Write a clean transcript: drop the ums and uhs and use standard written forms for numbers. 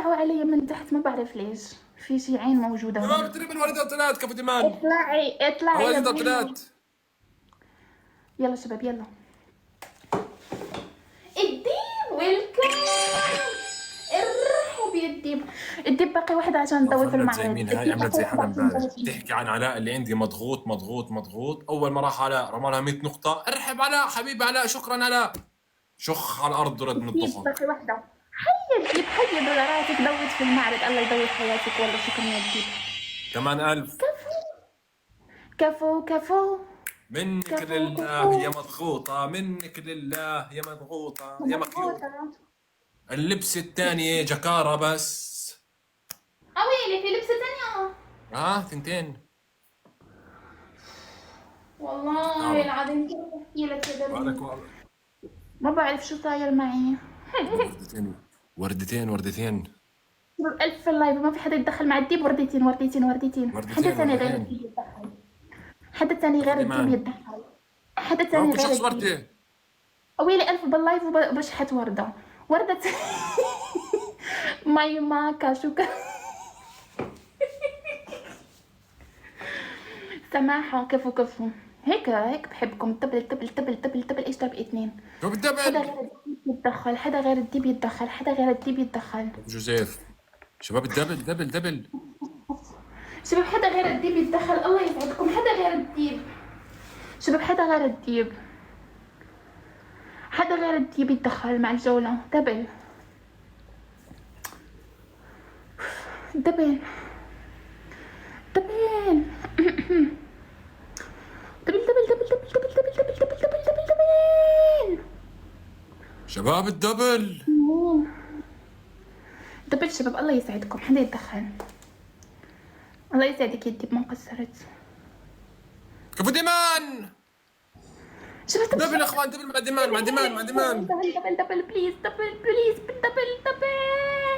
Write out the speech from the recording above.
فتحوا علي من تحت ما بعرف ليش، في شي عين موجودة شباب هنا. الدرب الوالدة طلعت كفو دمان. اطلعي اطلعي يا الوالدة زينة. طلعت. يلا شباب يلا. الديب ويلكم. ارحب يا الديب. الديب باقي واحدة عشان نضوي في عملت زي المعرض. مين هاي؟ الديب عملت باقي زي واحدة حدا عشان نضوي امبارح في المعرض. تحكي عن علاء اللي عندي مضغوط مضغوط مضغوط. اول ما راح علاء رمى لها 100 نقطة. ارحب علاء حبيبي علاء، شكرا علاء. شخ على الارض رد من الديب الضحك. باقي واحدة. حي الديب حي دولاراتك ضوت في المعرض، الله يضوي حياتك والله، شكرا يا الديب. كمان 1000 كفو كفو. منك كفو لله يا كفو. مضغوطة، منك لله يا مضغوطة يا مكيوب. مضغوطة. اللبس الثاني جكارة بس. اويلي في لبسة تانية. ثنتين والله جكارة. العظيم كيف احكي لك يا بالك دربي. ما بعرف شو صاير معي. وردتين وردتين وردتين ألف في اللايف ما في حدا يتدخل مع الديب. ورديتين ورديتين ورديتين. حدا وردتين ثاني غير وردتين. الديب يتدخل. حدا ثاني غير كفو الديب دمان. يتدخل. حدا ثاني شباب كل غير شخص الديب. وردة. أويلي ألف باللايف وبشحت وردة. وردة. ماي ماكا شكرا. سماحة كفو كفو. هيك بحبكم. تبل تبل تبل تبل تبل ايش تبقى اثنين. شو حدا بالدبل. غير الديب يتدخل. حدا غير الديب يتدخل. حدا غير الديب يتدخل. جوزيف. شباب الدبل دبل دبل. شباب حدا غير الديب يتدخل، الله يسعدكم. حدا غير الديب. شباب حدا غير الديب. حدا غير الديب يتدخل مع الجولة. دبل دبل دبل. دبل دبل دبل دبل دبل دبل دبل دبل دبل دبل دبل. شباب الدبل. دبل شباب الله يسعدكم. حدا يتدخل. الله يسعدك يا الديب ما قصرت. كفو دمان. شباب دبل يا اخوان، دبل مع دمان مع دمان مع دمان. دبل دبل دبل بليز. دبل بليز. دبل دبل.